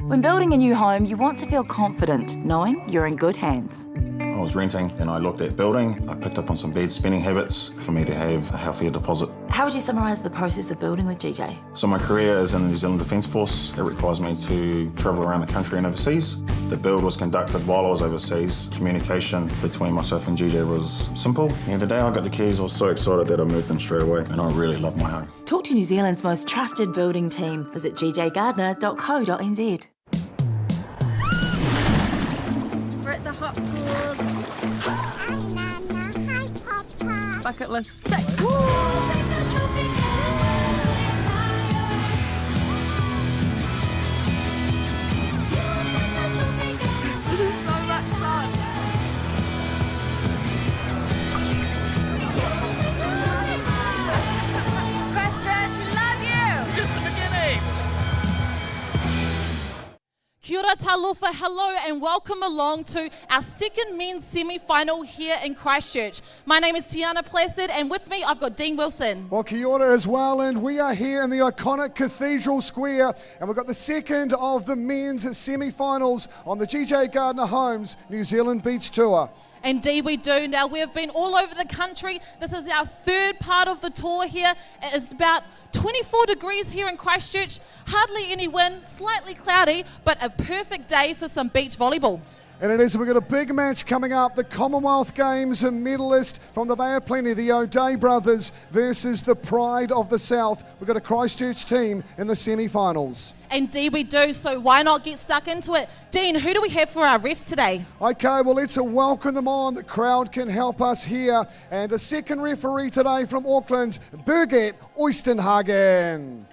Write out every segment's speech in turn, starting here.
When building a new home, you want to feel confident, knowing you're in good hands. I was renting and I looked at building. I picked up on some bad spending habits for me to have a healthier deposit. How would you summarise the process of building with GJ? So my career is in the New Zealand Defence Force. It requires me to travel around the country and overseas. The build was conducted while I was overseas. Communication between myself and GJ was simple. And the day I got the keys, I was so excited that I moved in straight away, and I really love my home. Talk to New Zealand's most trusted building team. Visit gjgardner.co.nz. We're at the hot pools. Bucket list. Kia ora talofa, hello and welcome along to our second men's semi-final here in Christchurch. My name is Tiana Placid and with me I've got Dean Wilson. Well, kia ora as well, and we are here in the iconic Cathedral Square and we've got the second of the men's semi-finals on the GJ Gardner Homes New Zealand Beach Tour. Indeed we do. Now we have been all over the country. This is our third part of the tour here. It is about 24 degrees here in Christchurch, hardly any wind, slightly cloudy, but a perfect day for some beach volleyball. And it is, we've got a big match coming up, the Commonwealth Games medalist from the Bay of Plenty, the O'Day brothers versus the Pride of the South. We've got a Christchurch team in the semi-finals. Indeed we do, so why not get stuck into it? Dean, who do we have for our refs today? Okay, well let's welcome them on. The crowd can help us here. And a second referee today from Auckland, Birgit Oystenhagen.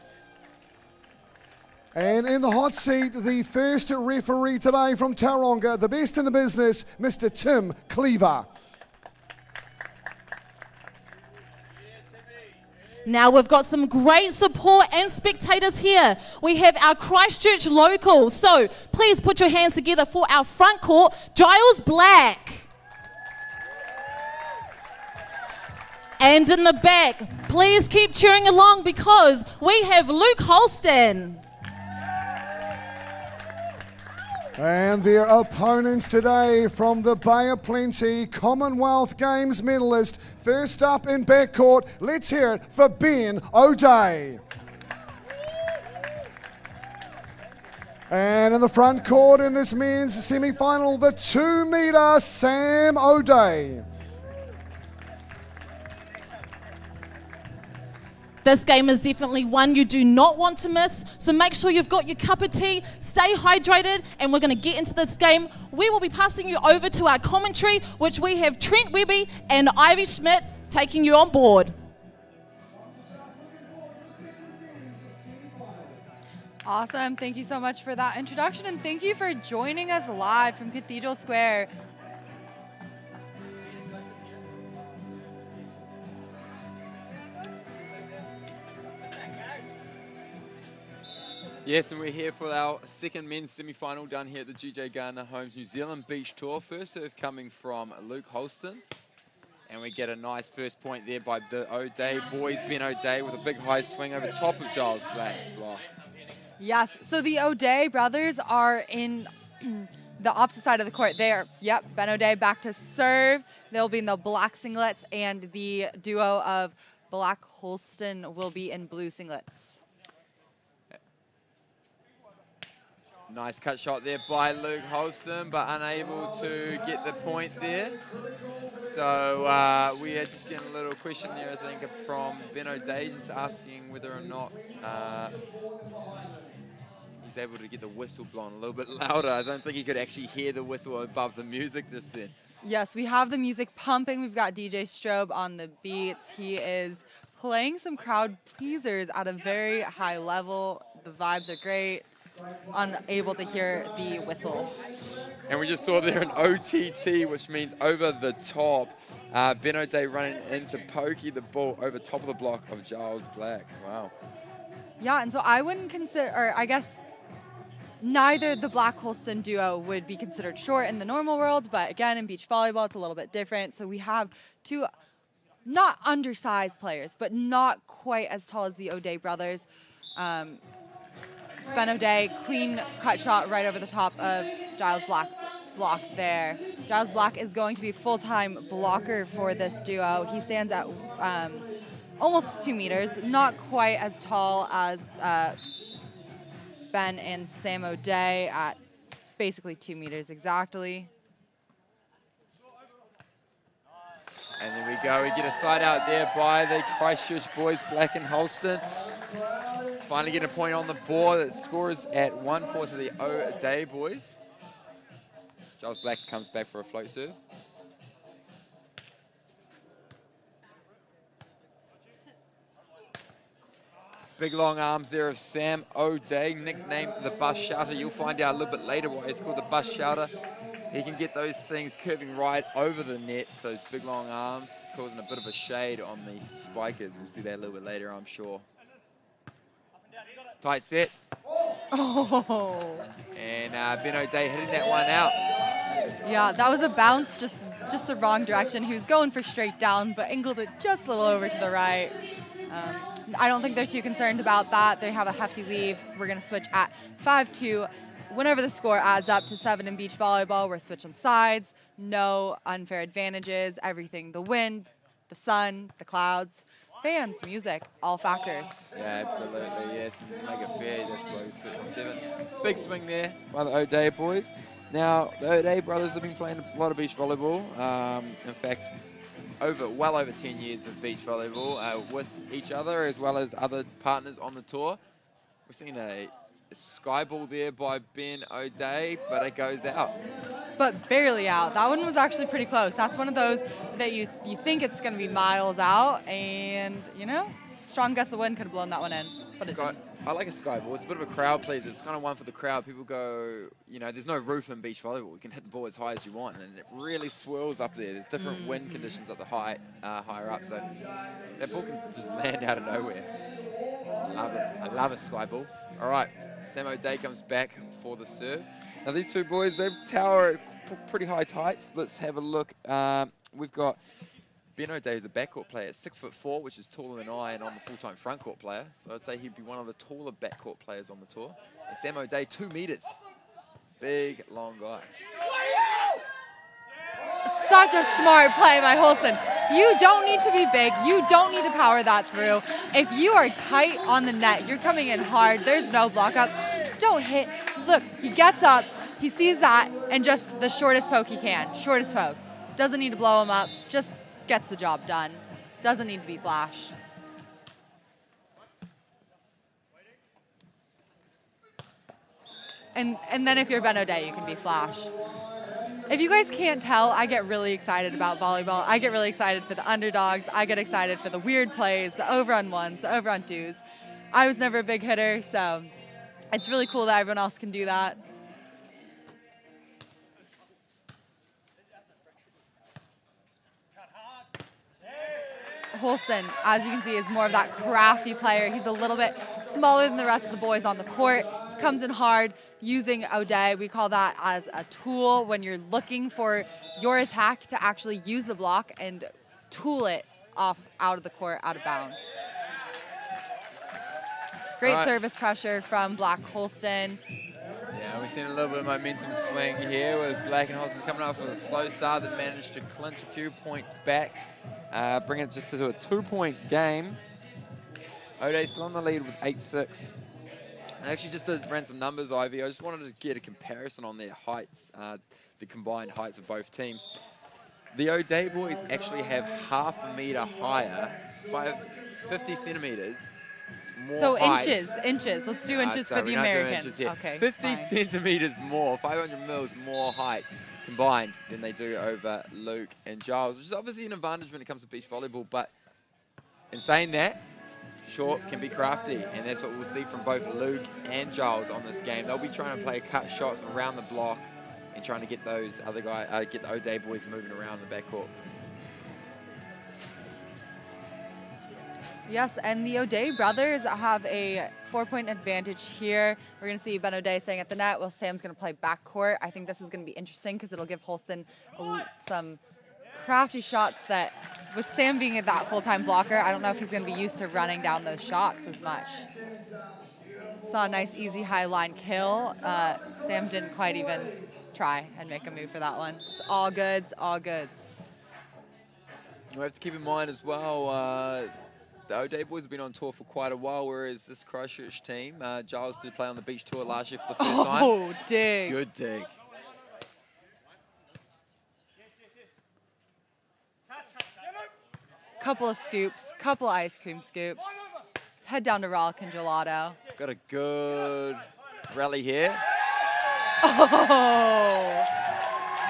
And in the hot seat, the first referee today from Tauranga, the best in the business, Mr. Tim Cleaver. Now we've got some great support and spectators here. We have our Christchurch locals, so please put your hands together for our front court, Giles Black. And in the back, please keep cheering along because we have Luke Hulston. And their opponents today from the Bay of Plenty, Commonwealth Games medalist. First up in backcourt, let's hear it for Ben O'Day. And in the front court in this men's semi-final, the 2-metre Sam O'Day. This game is definitely one you do not want to miss, so make sure you've got your cup of tea, stay hydrated, and we're going to get into this game. We will be passing you over to our commentary, which we have Trent Webby and Ivy Schmidt taking you on board. Awesome. Thank you so much for that introduction, and thank you for joining us live from Cathedral Square. Yes, and we're here for our second men's semi-final done here at the GJ Gardner Homes New Zealand Beach Tour. First serve coming from Luke Holston. And we get a nice first point there by the O'Day boys. Ben O'Day with a big high swing over top of Giles Black's block. Yes, so the O'Day brothers are in the opposite side of the court. They are, Ben O'Day back to serve. They'll be in the black singlets, and the duo of Black Holston will be in blue singlets. Nice cut shot there by Luke Holston, but unable to get the point there. So we are just getting a little question there, I think, from Ben O'Day, just asking whether or not he's able to get the whistle blown a little bit louder. I don't think he could actually hear the whistle above the music just then. Yes, we have the music pumping. We've got DJ Strobe on the beats. He is playing some crowd pleasers at a very high level. The vibes are great. Unable to hear the whistle. And we just saw there an OTT, which means over the top. Ben O'Day running into pokey the ball over top of the block of Giles Black. Wow. Yeah, and so I wouldn't consider, or I guess neither the Black Holston duo would be considered short in the normal world, but again, in beach volleyball, it's a little bit different. So we have two not undersized players, but not quite as tall as the O'Day brothers. Ben O'Day, clean cut shot right over the top of Giles Black's block there. Giles Black is going to be full-time blocker for this duo. He stands at almost 2 meters, not quite as tall as Ben and Sam O'Day at basically 2 meters exactly. And there we go. We get a side out there by the Christchurch boys, Black and Holston. Finally getting a point on the board. The score is at 1-4 to the O'Day boys. Giles Black comes back for a float serve. Big long arms there of Sam O'Day, nicknamed the Bus Shouter. You'll find out a little bit later why he's called the Bus Shouter. He can get those things curving right over the net, those big long arms, causing a bit of a shade on the spikers. We'll see that a little bit later, I'm sure. Tight set. Oh. And Ben O'Day hitting that one out. Yeah, that was a bounce, just the wrong direction. He was going for straight down, but angled it just a little over to the right. I don't think they're too concerned about that. They have a hefty lead. We're going to switch at 5-2. Whenever the score adds up to 7 in beach volleyball, we're switching sides. No unfair advantages. Everything, the wind, the sun, the clouds, fans, music, all factors. Yeah, absolutely, yes. And to make it fair, that's why we switched from 7. Big swing there by the O'Day boys. Now, the O'Day brothers have been playing a lot of beach volleyball. In fact, well over 10 years of beach volleyball with each other as well as other partners on the tour. We've seen a sky ball there by Ben O'Day, but it goes out. But barely out. That one was actually pretty close. That's one of those that you think it's going to be miles out, and, you know, strong gust of wind could have blown that one in. But it didn't. I like a sky ball. It's a bit of a crowd pleaser. It's kind of one for the crowd. People go, you know, there's no roof in beach volleyball. You can hit the ball as high as you want, and it really swirls up there. There's different wind conditions at the higher up, so that ball can just land out of nowhere. I love a sky ball. All right, Sam O'Day comes back for the serve. Now these two boys, they tower at pretty high tights. Let's have a look. We've got Ben O'Day is a backcourt player at 6'4", which is taller than I, and I'm a full-time frontcourt player. So I'd say he'd be one of the taller backcourt players on the tour. And Sam O'Day, 2 meters. Big, long guy. Such a smart play by Hulston. You don't need to be big. You don't need to power that through. If you are tight on the net, you're coming in hard. There's no block up. Don't hit. Look, he gets up. He sees that, and just the shortest poke he can. Shortest poke. Doesn't need to blow him up. Just gets the job done. Doesn't need to be flash. And then if you're Ben O'Day, you can be flash. If you guys can't tell, I get really excited about volleyball. I get really excited for the underdogs. I get excited for the weird plays, the overrun ones, the overrun twos. I was never a big hitter, so it's really cool that everyone else can do that. Holston, as you can see, is more of that crafty player. He's a little bit smaller than the rest of the boys on the court. Comes in hard using O'Day. We call that as a tool when you're looking for your attack to actually use the block and tool it off out of the court, out of bounds. Great service pressure from Black Holston. Yeah, we've seen a little bit of momentum swing here with Black and Holston coming off with a slow start that managed to clinch a few points back, bringing it just to a 2-point game. O'Day still on the lead with 8-6. I actually just ran some numbers, Ivy. I just wanted to get a comparison on their heights, the combined heights of both teams. The O'Day boys actually have half a meter higher, 50 centimeters more so height. inches. Let's do inches for the Americans. Okay, 50 centimeters more, 500 mils more height combined than they do over Luke and Giles, which is obviously an advantage when it comes to beach volleyball. But in saying that, short can be crafty, and that's what we'll see from both Luke and Giles on this game. They'll be trying to play cut shots around the block and trying to get those other guys, get the O'Day boys moving around the backcourt. Yes, and the O'Day brothers have a 4-point advantage here. We're going to see Ben O'Day staying at the net while Sam's going to play backcourt. I think this is going to be interesting because it'll give Holston some crafty shots that, with Sam being that full-time blocker, I don't know if he's going to be used to running down those shots as much. Saw a nice easy high line kill. Sam didn't quite even try and make a move for that one. It's all goods, all goods. We have to keep in mind as well, the O'Day boys have been on tour for quite a while, whereas this Christchurch team, Giles did play on the beach tour last year for the first time. Oh, dig. Good dig. Couple of scoops, couple of ice cream scoops. Head down to Rollick and Gelato. Got a good rally here. Oh!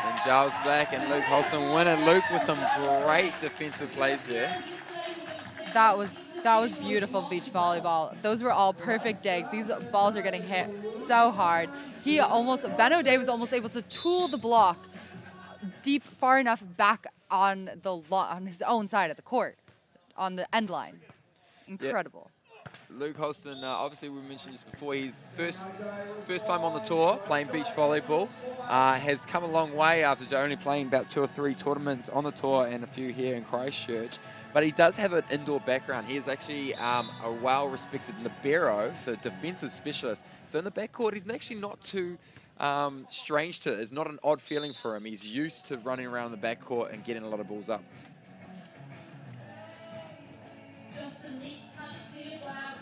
And Giles Black and Luke Holston win it. Luke with some great defensive plays there. That was beautiful beach volleyball. Those were all perfect digs. These balls are getting hit so hard. Ben O'Day was almost able to tool the block deep, far enough back on his own side of the court, on the end line. Incredible. Yep. Luke Holston, obviously we mentioned this before, he's first time on the tour playing beach volleyball. Has come a long way after only playing about 2 or 3 tournaments on the tour and a few here in Christchurch. But he does have an indoor background. He is actually a well-respected libero, so defensive specialist. So in the backcourt, he's actually not too strange to it. It's not an odd feeling for him. He's used to running around the backcourt and getting a lot of balls up.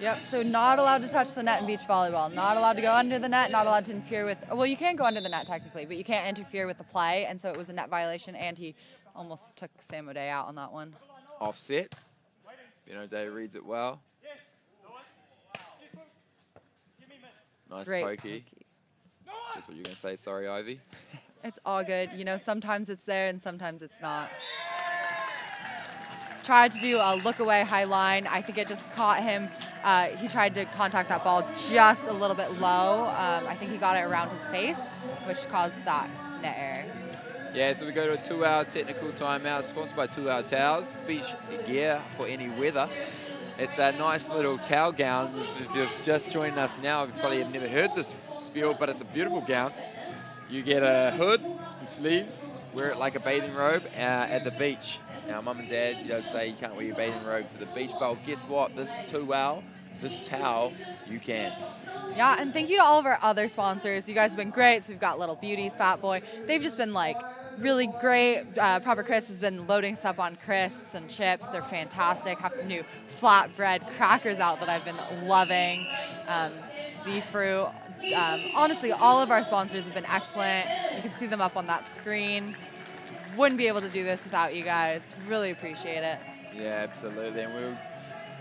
Yep, so not allowed to touch the net in beach volleyball. Not allowed to go under the net, not allowed to interfere with, well, you can go under the net technically, but you can't interfere with the play, and so it was a net violation, and he almost took Sam O'Day out on that one. Offset. Ben O'Day reads it well. Nice pokey. Just what you're going to say, sorry, Ivy. It's all good. You know, sometimes it's there and sometimes it's not. Tried to do a look away high line. I think it just caught him. He tried to contact that ball just a little bit low. I think he got it around his face, which caused that net error. Yeah, so we go to a 2-hour technical timeout, sponsored by 2-Hour Towels, beach gear for any weather. It's a nice little towel gown. If you're just joining us now, you probably have never heard this spiel, but it's a beautiful gown. You get a hood, some sleeves, wear it like a bathing robe at the beach. Now, Mum and Dad say you can't wear your bathing robe to the beach, but guess what? This towel, you can. Yeah, and thank you to all of our other sponsors. You guys have been great. So we've got Little Beauties, Fat Boy. They've just been like really great. Proper Crisp has been loading us up on crisps and chips. They're fantastic. Have some new flatbread crackers out that I've been loving. Z-Fruit. Honestly, all of our sponsors have been excellent. You can see them up on that screen. Wouldn't be able to do this without you guys. Really appreciate it. Yeah, absolutely. And we'll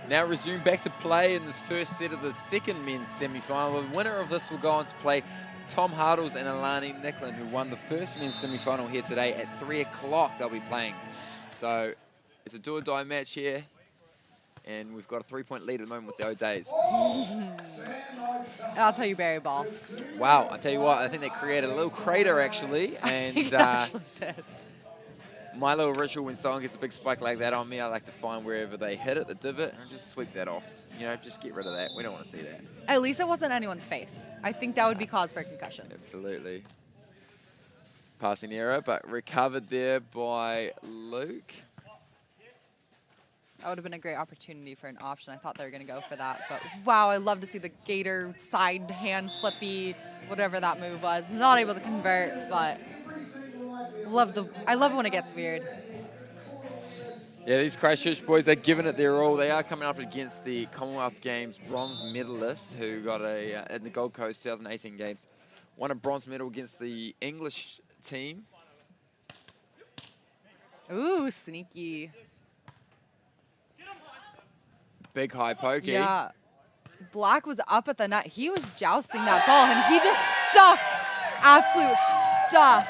now resume back to play in this first set of the second men's semi-final. The winner of this will go on to play Tom Hartles and Alani Nicklin, who won the first men's semi-final here today at 3 o'clock. They'll be playing. So it's a do-or-die match here. And we've got a 3-point lead at the moment with the O'Days. I'll tell you, Barry Ball. Wow, I tell you what, I think they created a little crater actually. And my little ritual when someone gets a big spike like that on me, I like to find wherever they hit it, the divot, and just sweep that off. You know, just get rid of that. We don't want to see that. At least it wasn't anyone's face. I think that would be cause for concussion. Absolutely. Passing error, but recovered there by Luke. That would have been a great opportunity for an option. I thought they were going to go for that. But wow, I love to see the gator side hand flippy, whatever that move was. Not able to convert, but I love when it gets weird. Yeah, these Christchurch boys, they're giving it their all. They are coming up against the Commonwealth Games bronze medalists who got in the Gold Coast 2018 Games, won a bronze medal against the English team. Ooh, sneaky. Big high pokey. Yeah. Black was up at the net. He was jousting that ball, and he just stuffed, absolute stuff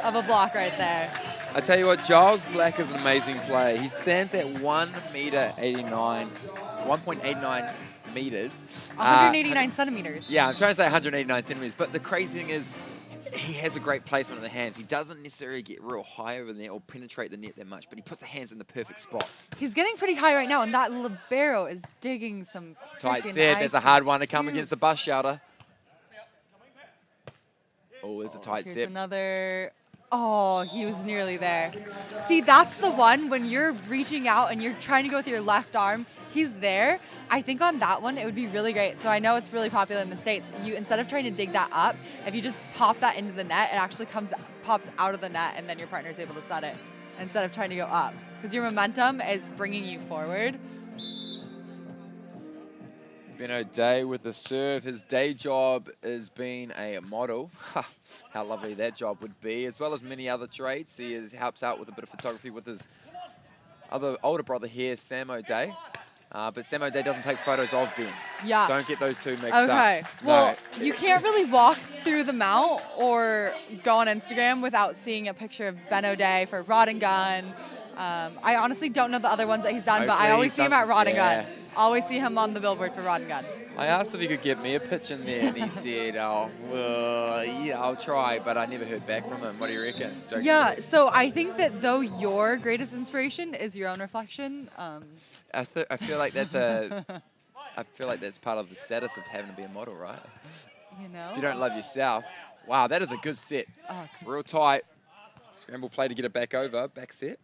of a block right there. I tell you what, Giles Black is an amazing player. He stands at 1.89 meters. 189 centimeters. Yeah, I'm trying to say 189 centimeters, but the crazy thing is, he has a great placement of the hands. He doesn't necessarily get real high over the net or penetrate the net that much, but he puts the hands in the perfect spots. He's getting pretty high right now, and that libero is digging some Tight set. There's a hard one to come against the bus shelter. Oh, there's a tight set. Here's another. Oh, he was nearly there. See, that's the one when you're reaching out and you're trying to go with your left arm. he's there. I think on that one, it would be really great. So I know it's really popular in the States. You, instead of trying to dig that up, if you just pop that into the net, it actually pops out of the net, and then your partner's able to set it instead of trying to go up. Because your momentum is bringing you forward. Ben O'Day with the serve. His day job is being a model. How lovely that job would be, as well as many other trades. He helps out with a bit of photography with his older brother here, Sam O'Day. But Sam O'Day doesn't take photos of Ben. Yeah. Don't get those two mixed up. Okay. Well, you can't really walk through the mount or go on Instagram without seeing a picture of Ben O'Day for Rod and Gun. I honestly don't know the other ones that he's done, but I always see him at Rod and Gun. Always see him on the billboard for Rod and Gun. I asked if he could get me a pitch in there, and he said, "Oh, well, yeah, I'll try," but I never heard back from him. What do you reckon? Yeah, so I think that though your greatest inspiration is your own reflection. I feel like that's I feel like that's part of the status of having to be a model, right? You know? If you don't love yourself. Wow, that is a good set. Oh, Real tight. Scramble play to get it back over. Back set.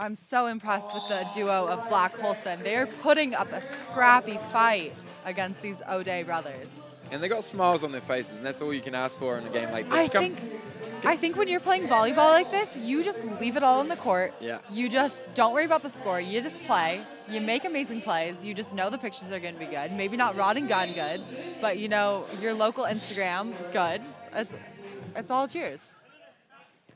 I'm so impressed with the duo of Black Holston. They're putting up a scrappy fight against these O'Day brothers. And they got smiles on their faces, and that's all you can ask for in a game like this. I think when you're playing volleyball like this, you just leave it all in the court. Yeah. You just don't worry about the score. You just play. You make amazing plays. You just know the pictures are going to be good. Maybe not Rod and Gun good, but you know your local Instagram good. It's all cheers.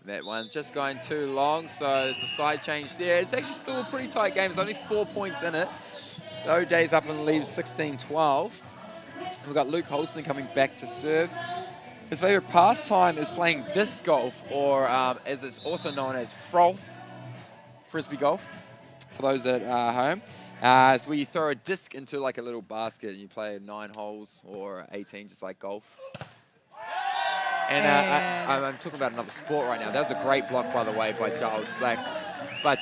That one's just going too long, so it's a side change there. It's actually still a pretty tight game. There's only 4 points in it. O'Day's up and leaves 16-12. We've got Luke Hulston coming back to serve. His favorite pastime is playing disc golf, or as it's also known as frisbee golf, for those at home. It's where you throw a disc into like a little basket and you play 9 holes or 18, just like golf. And I'm talking about another sport right now. That was a great block, by the way, by Charles Black. But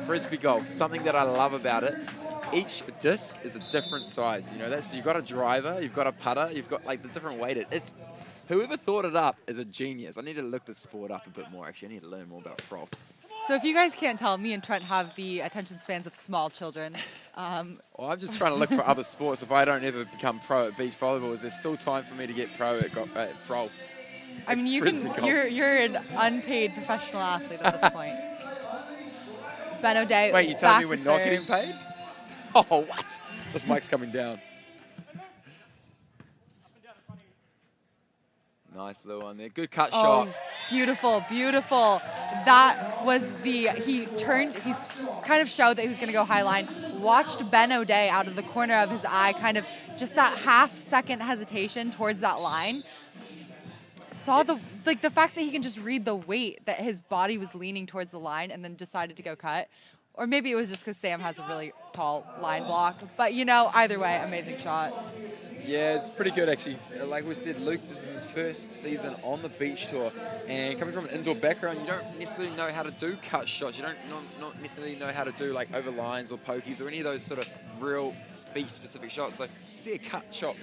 frisbee golf, something that I love about it, each disc is a different size. You know that? So you've got a driver, you've got a putter, you've got like the different weighted. Whoever thought it up is a genius. I need to look this sport up a bit more, actually. I need to learn more about froth. So if you guys can't tell, me and Trent have the attention spans of small children. Well, I'm just trying to look for other sports. If I don't ever become pro at beach volleyball, is there still time for me to get pro at froth? I mean, you're an unpaid professional athlete at this point. Ben O'Day. Wait, you telling me we're not getting paid? Oh, what? This mic's coming down. Nice little one there. Good cut shot. Beautiful, beautiful. That was he kind of showed that he was going to go high line. Watched Ben O'Day out of the corner of his eye, kind of just that half-second hesitation towards that line. Saw the fact that he can just read the weight that his body was leaning towards the line and then decided to go cut. Or maybe it was just because Sam has a really tall line block. But, you know, either way, amazing shot. Yeah, it's pretty good, actually. Like we said, Luke, this is his first season on the beach tour. And coming from an indoor background, you don't necessarily know how to do cut shots. You don't not necessarily know how to do, like, over lines or pokies or any of those sort of real beach-specific shots. So to see a cut shot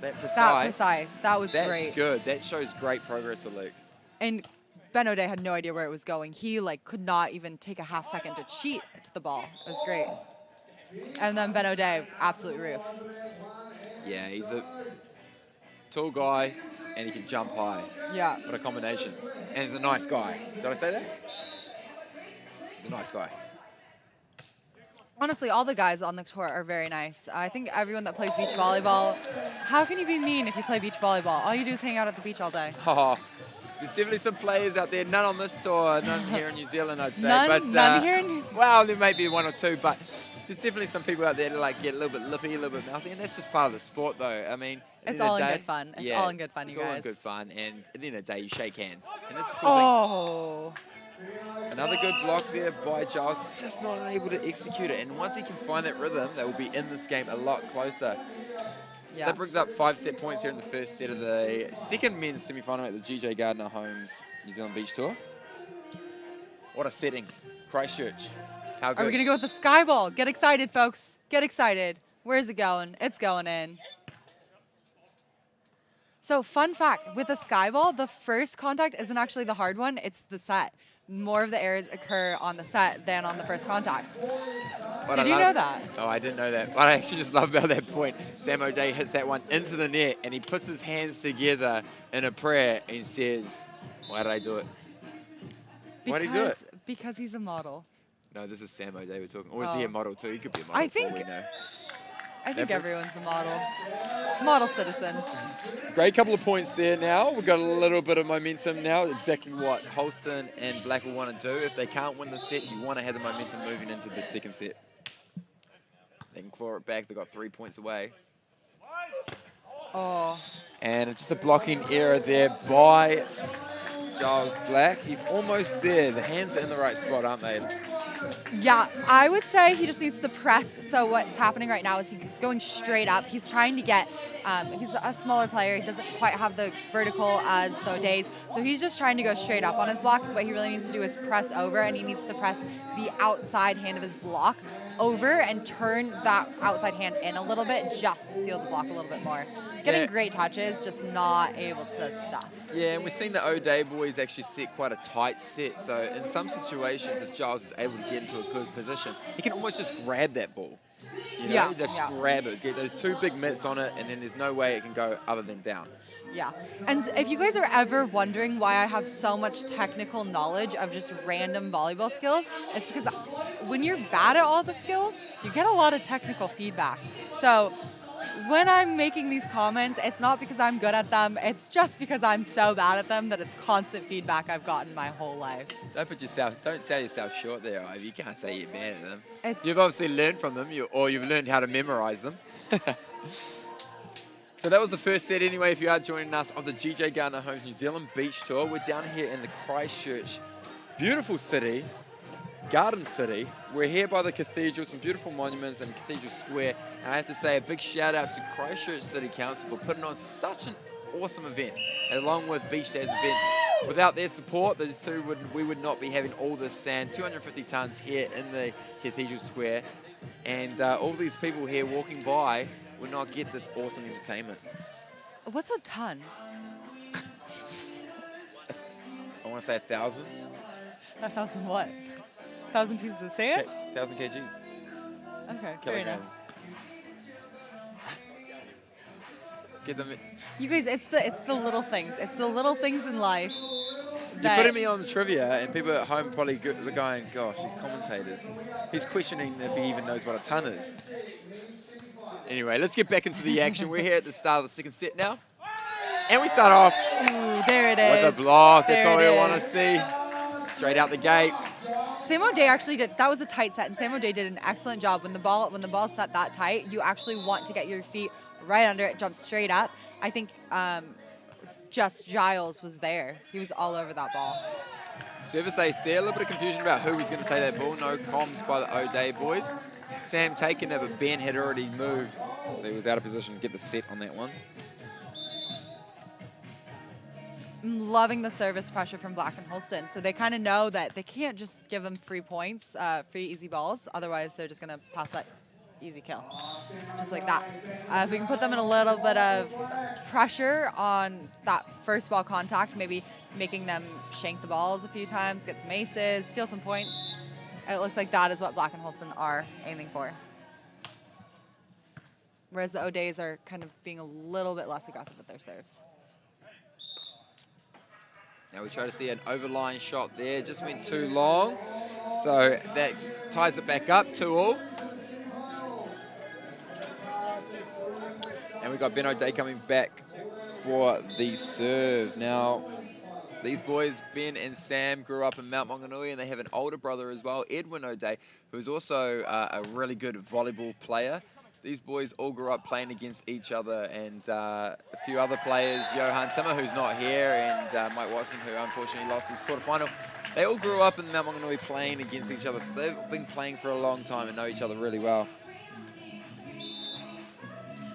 that precise. That was great. That's good. That shows great progress for Luke. And Ben O'Day had no idea where it was going. He, could not even take a half second to cheat to the ball. It was great. And then Ben O'Day, absolute roof. Yeah, he's a tall guy, and he can jump high. Yeah. What a combination. And he's a nice guy. Did I say that? He's a nice guy. Honestly, all the guys on the tour are very nice. I think everyone that plays beach volleyball, how can you be mean if you play beach volleyball? All you do is hang out at the beach all day. Oh, there's definitely some players out there, none on this tour, none here in New Zealand, I'd say. None here in New Zealand? Well, there may be one or two, but there's definitely some people out there that get a little bit lippy, a little bit mouthy, and that's just part of the sport, though. I mean, it's all in good fun. It's all in good fun, you guys. It's all in good fun, and at the end of the day, you shake hands, and that's a cool thing. Another good block there by Giles, just not able to execute it, and once he can find that rhythm, they will be in this game a lot closer. Yeah. So that brings up 5 set points here in the first set of the second men's semi-final at the GJ Gardner Homes New Zealand Beach Tour. What a setting. Christchurch. How good. Are we going to go with the sky ball? Get excited, folks. Get excited. Where's it going? It's going in. So fun fact, with the sky ball, the first contact isn't actually the hard one. It's the set. more of the errors occur on the set than on the first contact. What Did I you love- know that? Oh, I didn't know that. What I actually just love about that point, Sam O'Day hits that one into the net and he puts his hands together in a prayer and says, why did I do it? Why did he do it? Because he's a model. No, this is Sam O'Day we're talking. Or is he a model too? He could be a model. I for all think- we know. I think Never. everyone's a model. Model citizens. Great couple of points there now. We've got a little bit of momentum now. Exactly what Holston and Black will want to do. If they can't win the set, you want to have the momentum moving into the second set. They can claw it back. They've got 3 points away. Oh. And it's just a blocking error there by Giles Black. He's almost there. The hands are in the right spot, aren't they? Yeah, I would say he just needs to press. So what's happening right now is he's going straight up. He's trying to get, he's a smaller player. He doesn't quite have the vertical as the O'Days. So he's just trying to go straight up on his block. What he really needs to do is press over, and he needs to press the outside hand of his block over and turn that outside hand in a little bit just to seal the block a little bit more. Getting great touches, just not able to stuff. Yeah, and we've seen the O'Day boys actually set quite a tight set. So in some situations, if Giles is able to get into a good position, he can almost just grab that ball. You know, Yeah, just yeah. grab it, get those two big mitts on it, and then there's no way it can go other than down. Yeah, and if you guys are ever wondering why I have so much technical knowledge of just random volleyball skills, it's because when you're bad at all the skills, you get a lot of technical feedback. So when I'm making these comments, it's not because I'm good at them, it's just because I'm so bad at them that it's constant feedback I've gotten my whole life. Don't sell yourself short there, Ivy. You can't say you're bad at them. It's- You've obviously learned from them, or you've learned how to memorize them. So that was the first set anyway. If you are joining us on the GJ Gardner Homes New Zealand Beach Tour, we're down here in the Christchurch, beautiful city, Garden City. We're here by the cathedral, some beautiful monuments and Cathedral Square. And I have to say a big shout out to Christchurch City Council for putting on such an awesome event, along with Beach Days events. Without their support, we would not be having all this sand, 250 tons here in the Cathedral Square. And all these people here walking by would not get this awesome entertainment. What's a ton? I want to say 1,000. 1,000 what? 1,000 pieces of sand? 1,000 kgs. Okay, fair enough. Kilograms. Get them. You guys, it's the little things. It's the little things in life. You're putting me on the trivia, and people at home probably are going, gosh, these commentators. He's questioning if he even knows what a ton is. Anyway, let's get back into the action. We're here at the start of the second set now. And we start off Ooh, there it is. with a block. That's There all it we want to is. see. Straight out the gate. Sam O'Day actually did. That was a tight set, and Sam O'Day did an excellent job. When the ball's set that tight, you actually want to get your feet right under it, jump straight up. I think just Giles was there. He was all over that ball. Service ace there. A little bit of confusion about who was going to take that ball. No comms by the O'Day boys. Sam taking it, but Ben had already moved, so he was out of position to get the set on that one. I'm loving the service pressure from Black and Holston. So they kind of know that they can't just give them free points, free easy balls. Otherwise, they're just going to pass that easy kill. Just like that. If we can put them in a little bit of pressure on that first ball contact, maybe making them shank the balls a few times, get some aces, steal some points. It looks like that is what Black and Holston are aiming for. Whereas the O'Days are kind of being a little bit less aggressive with their serves. Now we try to see an overline shot there. Just went too long. So that ties it back up, 2-all. And we've got Ben O'Day coming back for the serve. Now, these boys, Ben and Sam, grew up in Mount Maunganui, and they have an older brother as well, Edwin O'Day, who's also a really good volleyball player. These boys all grew up playing against each other, and a few other players, Johan Timmer, who's not here, and Mike Watson, who unfortunately lost his quarterfinal. They all grew up in Mount Maunganui playing against each other, so they've been playing for a long time and know each other really well.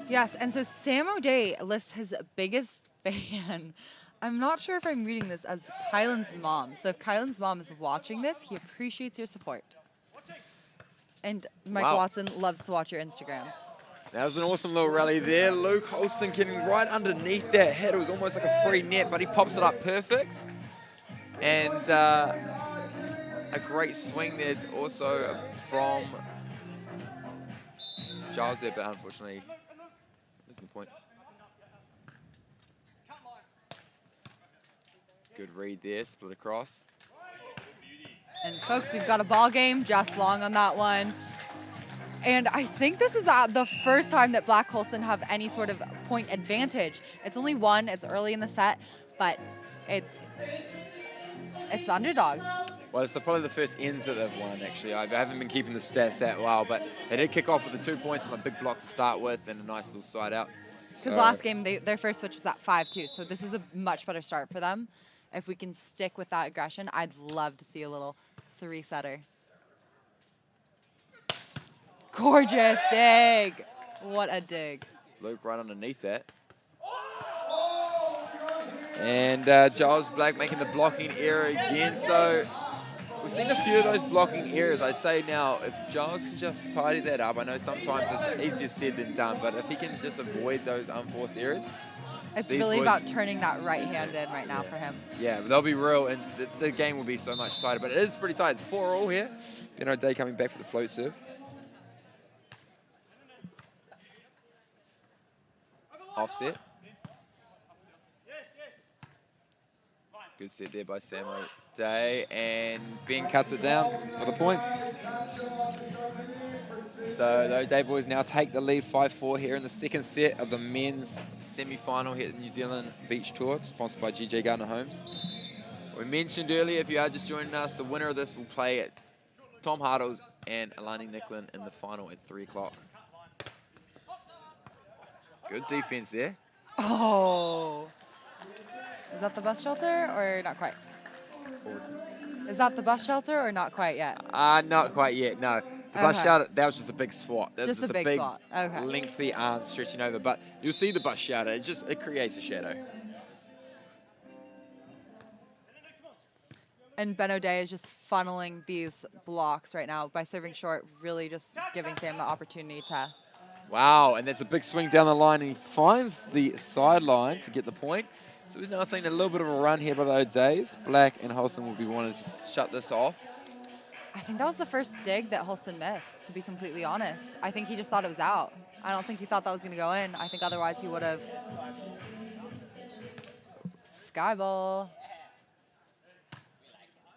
Yes, and so Sam O'Day lists his biggest fan. I'm not sure if I'm reading this as Kylan's mom. So if Kylan's mom is watching this, he appreciates your support. And Mike Wow. Watson loves to watch your Instagrams. That was an awesome little rally there. Luke Hulston getting right underneath that hit. It was almost like a free net, but he pops it up perfect. And a great swing there also from Giles there, but unfortunately, missing the point. Good read there, split across. And folks, we've got a ball game, just long on that one. And I think this is the first time that Black Holston have any sort of point advantage. It's only one, it's early in the set, but it's the underdogs. Well, it's probably the first ends that they've won, actually. I haven't been keeping the stats that well, but they did kick off with the 2 points on a big block to start with and a nice little side out. Because last game, their first switch was at 5-2, so this is a much better start for them. If we can stick with that aggression, I'd love to see a little 3-setter. Gorgeous dig. What a dig. Luke right underneath that. And Giles Black making the blocking error again. So we've seen a few of those blocking errors. I'd say now, if Giles can just tidy that up, I know sometimes it's easier said than done, but if he can just avoid those unforced errors. It's really about turning that right hand in right now for him. Yeah, they'll be real, and the game will be so much tighter. But it is pretty tight. It's 4-all here. Day coming back for the float serve. Offset. Good set there by Sam O'Day, and Ben cuts it down for the point. So the O'Day boys now take the lead 5-4 here in the second set of the men's semi-final here at the New Zealand Beach Tour, sponsored by GJ Gardner Homes. We mentioned earlier, if you are just joining us, the winner of this will play at Tom Hartles and Alani Nicklin in the final at 3 o'clock. Good defense there. Oh. Is that the bus shelter or not quite? Is that the bus shelter or not quite yet? Not quite yet, no. The bus shelter, that was just a big swat. That was just a big swat. Okay. Lengthy arm stretching over, but you'll see the bus shelter. It creates a shadow. And Ben O'Day is just funneling these blocks right now by serving short, really just giving Sam the opportunity to. Wow, and that's a big swing down the line, and he finds the sideline to get the point. So we're now seeing a little bit of a run here by the O'Days. Black and Holston will be wanting to shut this off. I think that was the first dig that Hulston missed, to be completely honest. I think he just thought it was out. I don't think he thought that was going to go in. I think otherwise he would have. Sky ball.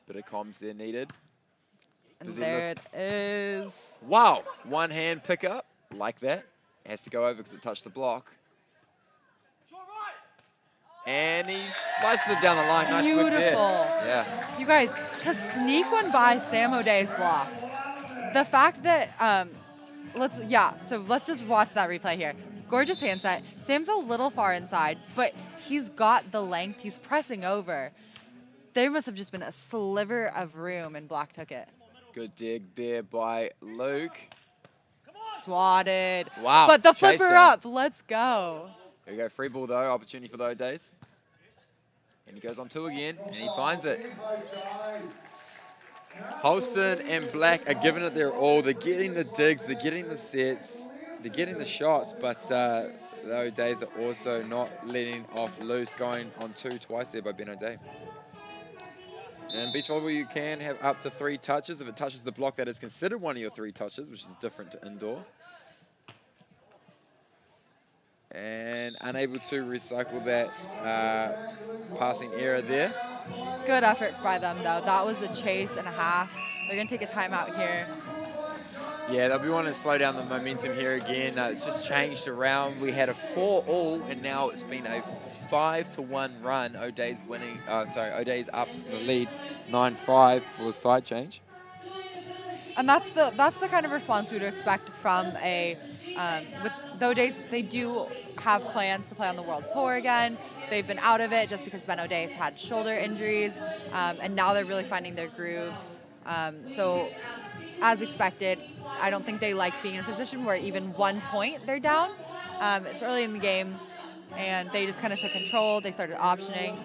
Bit of comms there needed. And there it is. Wow, one hand pickup like that. Has to go over because it touched the block. And he slices it down the line. Nice whip there. Yeah. You guys, to sneak one by Sam O'Day's block, the fact that, let's just watch that replay here. Gorgeous hand set. Sam's a little far inside, but he's got the length. He's pressing over. There must have just been a sliver of room, and Black took it. Good dig there by Luke. Swatted. Wow. But the flipper up. Let's go. There we go. Free ball, though. Opportunity for the O'Days. And he goes on 2 again, and he finds it. Holston and Black are giving it their all. They're getting the digs. They're getting the sets. They're getting the shots, but the O'Days are also not letting off loose, going on 2 twice there by Ben O'Day. And beach volleyball, you can have up to 3 touches. If it touches the block, that is considered one of your 3 touches, which is different to indoor. And unable to recycle that passing error there. Good effort by them, though. That was a chase and a half. They're going to take a timeout here. Yeah, they'll be wanting to slow down the momentum here again. It's just changed around. We had a 4-all, and now it's been a 5-1 run. O'Day's winning. O'Day's up in the lead, 9-5 for the side change. And that's the kind of response we'd expect from with the O'Days. They do have plans to play on the World Tour again. They've been out of it just because Ben O'Day's had shoulder injuries, and now they're really finding their groove. So, as expected, I don't think they like being in a position where even 1 point they're down. It's early in the game, and they just kind of took control. They started optioning.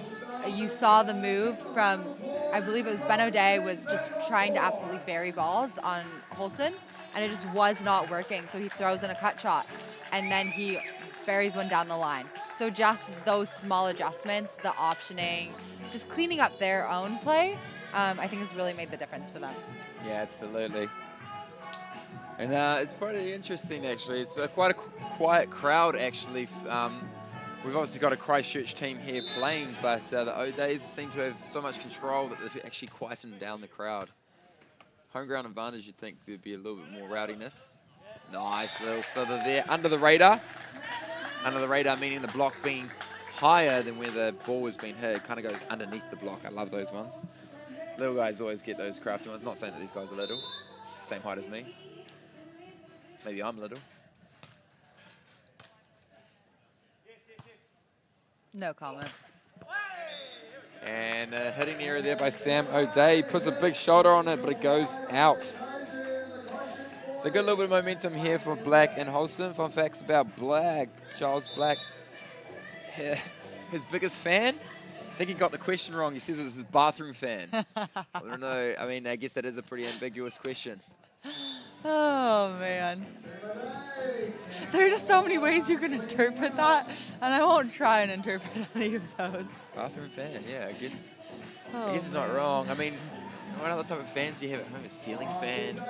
You saw the move from, I believe it was Ben O'Day was just trying to absolutely bury balls on Holston, and it just was not working. So he throws in a cut shot, and then he buries one down the line. So just those small adjustments, the optioning, just cleaning up their own play I think has really made the difference for them. Yeah, absolutely. And it's pretty interesting, actually. It's quite a quiet crowd, actually. We've obviously got a Christchurch team here playing, but the O'Days seem to have so much control that they've actually quietened down the crowd. Home ground advantage, you'd think there'd be a little bit more rowdiness. Nice little slither there, under the radar. Under the radar meaning the block being higher than where the ball has been hit. It kind of goes underneath the block. I love those ones. Little guys always get those crafty ones. Not saying that these guys are little. Same height as me. Maybe I'm little. No comment. And hitting the area there by Sam O'Day. He puts a big shoulder on it, but it goes out. So good little bit of momentum here for Black and Holston. Fun facts about Black. Charles Black, his biggest fan. I think he got the question wrong. He says it's his bathroom fan. I don't know. I mean, I guess that is a pretty ambiguous question. Oh, man. There are just so many ways you can interpret that, and I won't try and interpret any of those. Bathroom fan, yeah, I guess Oh, it's not wrong. I mean, what other type of fans do you have at home? A ceiling fan?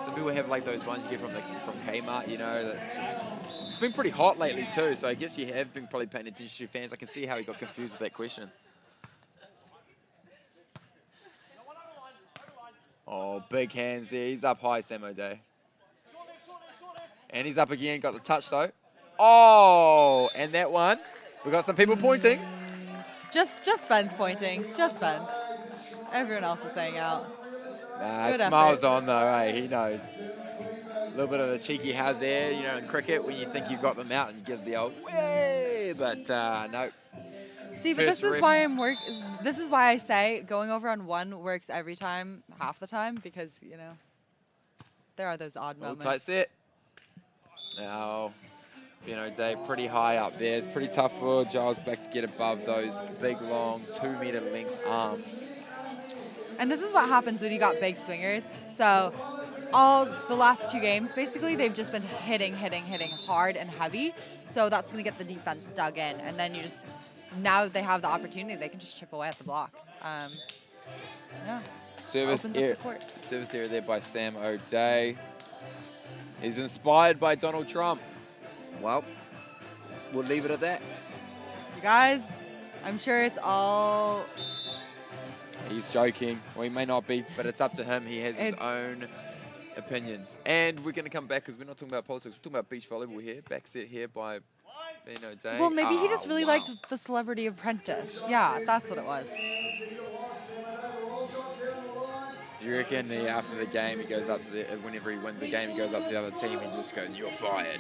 Some people have like those ones you get from Kmart, you know. That just, it's been pretty hot lately too, so I guess you have been probably paying attention to your fans. I can see how he got confused with that question. Oh, big hands there. He's up high, Sam O'Day. And he's up again, got the touch though. Oh, and that one. We've got some people pointing. Just Ben's pointing. Just Ben. Everyone else is saying out. Nah, Good smiles effort. on though, hey, he knows. A little bit of a cheeky how's there, you know, in cricket when you think you've got them out and you give the old way, but no. See, but First this is rip. why this is why I say going over on one works every time, half the time, because, you know, there are those odd All moments. tight set. Now, you know, Dave pretty high up there. It's pretty tough for Giles Black to get above those big, long, 2-meter length arms. And this is what happens when you got big swingers. So all the last 2 games, basically, they've just been hitting hard and heavy. So that's going to get the defense dug in. And then you just, now they have the opportunity, they can just chip away at the block. Yeah. Service Opens up the court. area there by Sam O'Day. He's inspired by Donald Trump. Well, we'll leave it at that. You guys, I'm sure it's all... He's joking. Well, he may not be, but it's up to him. He has his own opinions. And we're going to come back because we're not talking about politics. We're talking about beach volleyball here. Back set here by Ben O'Day. Well, maybe he just really wow. liked the Celebrity Apprentice. Yeah, that's what it was. You reckon after the game, he goes up to whenever he wins the game, he goes up to the other team and just goes, "You're fired."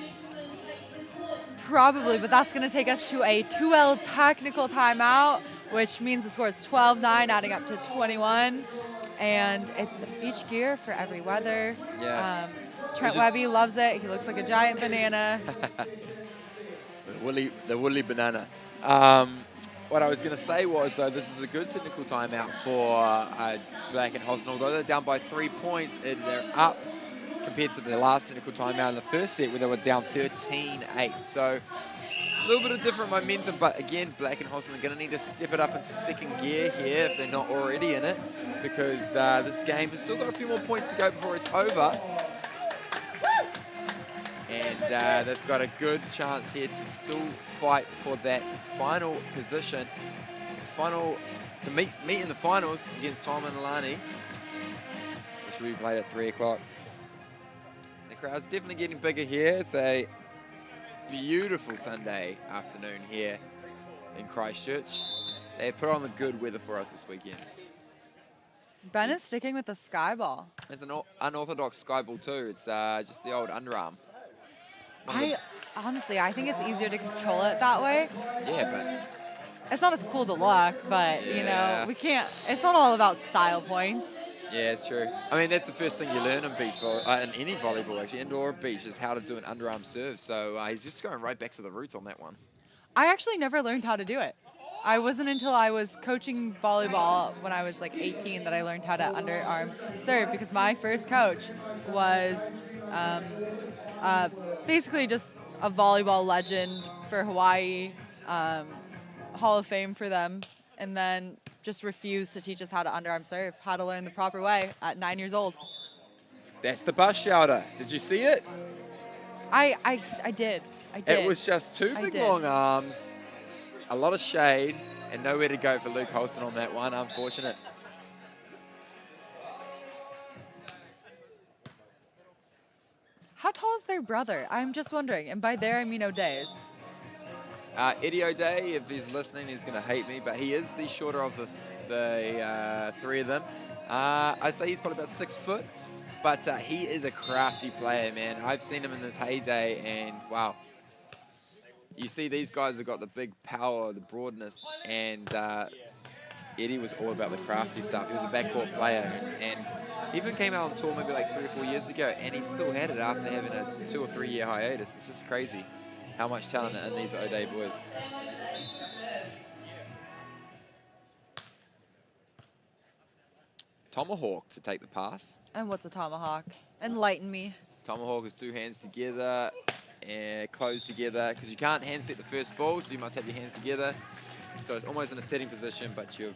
Probably, but that's going to take us to a 2L technical timeout, which means the score is 12-9, adding up to 21. And it's beach gear for every weather. Yeah. Trent Webby loves it. He looks like a giant banana. the woolly banana. What I was going to say was, this is a good technical timeout for Black and Holston. Although they're down by 3 points, they're up compared to the last technical timeout in the first set where they were down 13-8. So a little bit of different momentum, but again, Black and Holston are going to need to step it up into second gear here if they're not already in it, because this game has still got a few more points to go before it's over. And they've got a good chance here to still fight for that final position. To meet in the finals against Tom and Alani, which will be played at 3 o'clock. The crowd's definitely getting bigger here. It's a beautiful Sunday afternoon here in Christchurch. They've put on the good weather for us this weekend. Ben is sticking with the sky ball. It's an unorthodox sky ball too. It's just the old underarm. Honestly, I think it's easier to control it that way. Yeah, It's not as cool to look, but, you know, we can't, it's not all about style points. yeah, it's true. I mean, that's the first thing you learn in beach in any volleyball, actually, indoor or beach, is how to do an underarm serve. So he's just going right back to the roots on that one. I actually never learned how to do it. I wasn't until I was coaching volleyball when I was like 18 that I learned how to underarm serve, because my first coach was basically just a volleyball legend for Hawaii, Hall of Fame for them, and then just refused to teach us how to underarm serve, how to learn the proper way at 9 years old. That's the bus shelter. Did you see it? I did. It was just two I big did. long arms, a lot of shade, and nowhere to go for Luke Holston on that one. Unfortunate. How tall is their brother? I'm just wondering, and by there I mean O'Day's. Eddie O'Day, if he's listening, he's going to hate me, but he is the shorter of the three of them. I'd say he's probably about 6 foot, but he is a crafty player, man. I've seen him in his heyday, and wow. You see these guys have got the big power, the broadness, and Eddie was all about the crafty stuff. He was a backcourt player, and he even came out on tour maybe like 3 or 4 years ago, and he still had it after having a 2 or 3 year hiatus. It's just crazy how much talent in these O'Day boys. Tomahawk to take the pass. And what's a tomahawk? Enlighten me. Tomahawk is 2 hands together and close together, because you can't hand set the first ball, so you must have your hands together. So it's almost in a setting position, but you've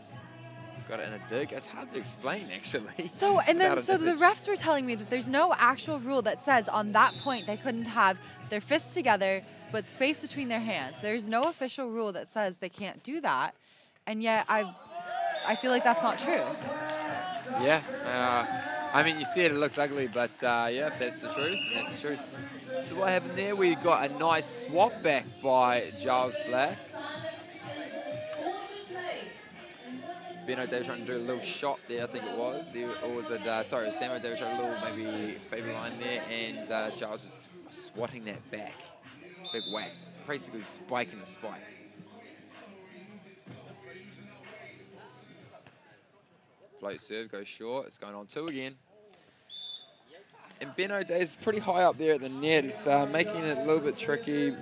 got it in a dig. It's hard to explain, actually. So the refs were telling me that there's no actual rule that says on that point they couldn't have their fists together but space between their hands. There's no official rule that says they can't do that, and yet I feel like that's not true. Yeah, I mean, you see it looks ugly, but yeah, that's the truth. That's the truth. So what happened there? We got a nice swap back by Giles Black. Ben O'Day trying to do a little shot there, I think it was. Or was it, sorry, Sam O'Day was trying a little maybe baby line there, and Giles was swatting that back. Big whack, basically spiking the spike. Float serve goes short, it's going on 2 again. And Ben O'Day is pretty high up there at the net. It's making it a little bit tricky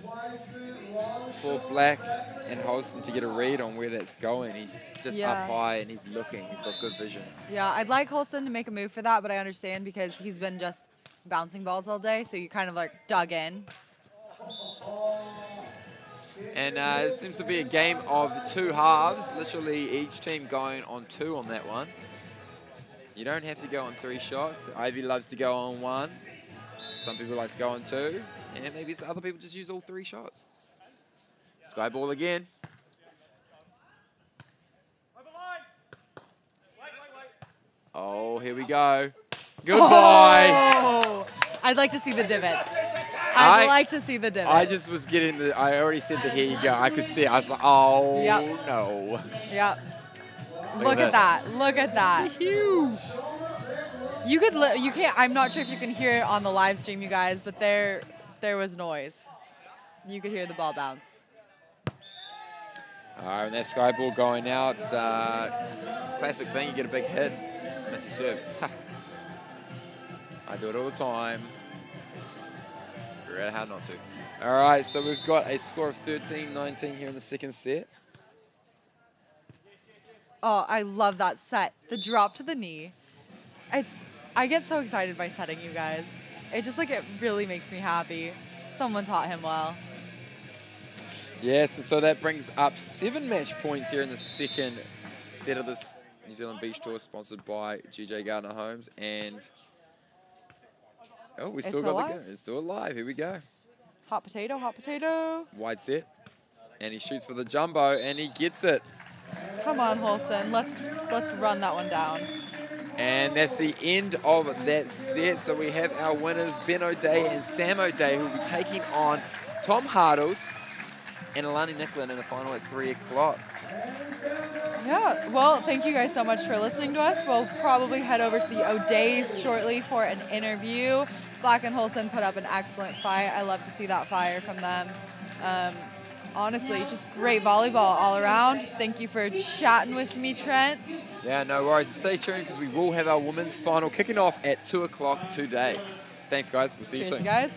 for Black and Holston to get a read on where that's going. He's just up high and he's looking. He's got good vision. Yeah, I'd like Holston to make a move for that, but I understand because he's been just bouncing balls all day, so you kind of like dug in. And it seems to be a game of 2 halves, literally each team going on 2 on that one. You don't have to go on 3 shots. Ivy loves to go on 1. Some people like to go on 2. And maybe other people just use all 3 shots. Sky ball again. Oh, here we go. Goodbye. Oh, I'd like to see the divots. I'd like to see the divots. I just was getting the, I already said that here you go. I could see it. I was like, oh, no. Yep. Look at that. Look at that. Huge. You can't, I'm not sure if you can hear it on the live stream, you guys, but there was noise. You could hear the ball bounce. All right, and that sky ball going out. Classic thing, you get a big hit, miss a serve. I do it all the time. Figure out how not to. All right, so we've got a score of 13-19 here in the second set. Oh, I love that set. The drop to the knee. I get so excited by setting, you guys. It really makes me happy. Someone taught him well. Yes, and so that brings up 7 match points here in the second set of this New Zealand Beach Tour, sponsored by GJ Gardner Homes. And oh, we still got the game. It's still alive. Here we go. Hot potato, hot potato. Wide set, and he shoots for the jumbo, and he gets it. Come on, Holston. Let's run that one down. And that's the end of that set. So we have our winners, Ben O'Day and Sam O'Day, who will be taking on Tom Hardles and Alani Nicklin in the final at 3 o'clock. Yeah, well, thank you guys so much for listening to us. We'll probably head over to the O'Days shortly for an interview. Black and Holston put up an excellent fight. I love to see that fire from them. Honestly, just great volleyball all around. Thank you for chatting with me, Trent. Yeah, no worries. Stay tuned because we will have our women's final kicking off at 2 o'clock today. Thanks, guys. We'll see you soon. Guys.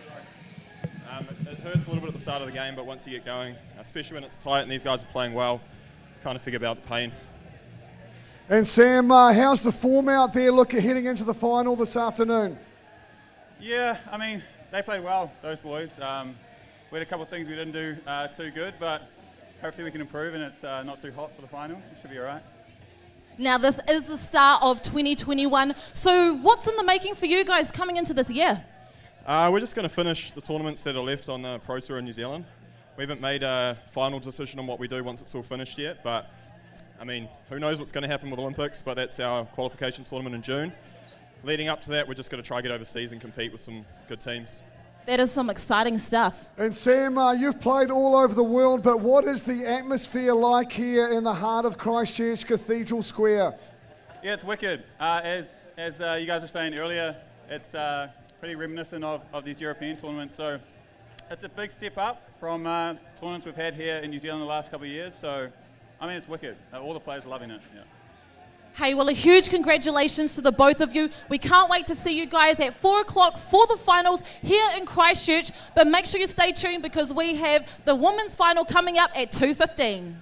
It hurts a little bit at the start of the game, but once you get going, especially when it's tight and these guys are playing well, kind of figure out the pain. And Sam, how's the form out there heading into the final this afternoon? Yeah, I mean, they played well, those boys. We had a couple of things we didn't do too good, but hopefully we can improve and it's not too hot for the final. It should be all right. Now, this is the start of 2021. So what's in the making for you guys coming into this year? We're just going to finish the tournaments that are left on the Pro Tour in New Zealand. We haven't made a final decision on what we do once it's all finished yet, but I mean, who knows what's going to happen with Olympics, but that's our qualification tournament in June. Leading up to that, we're just going to try to get overseas and compete with some good teams. That is some exciting stuff. And Sam, you've played all over the world, but what is the atmosphere like here in the heart of Christchurch Cathedral Square? Yeah, it's wicked. As you guys were saying earlier, it's pretty reminiscent of these European tournaments. So it's a big step up from tournaments we've had here in New Zealand the last couple of years. So, I mean, it's wicked. All the players are loving it. Yeah. Hey, well, a huge congratulations to the both of you. We can't wait to see you guys at 4 o'clock for the finals here in Christchurch. But make sure you stay tuned because we have the women's final coming up at 2:15.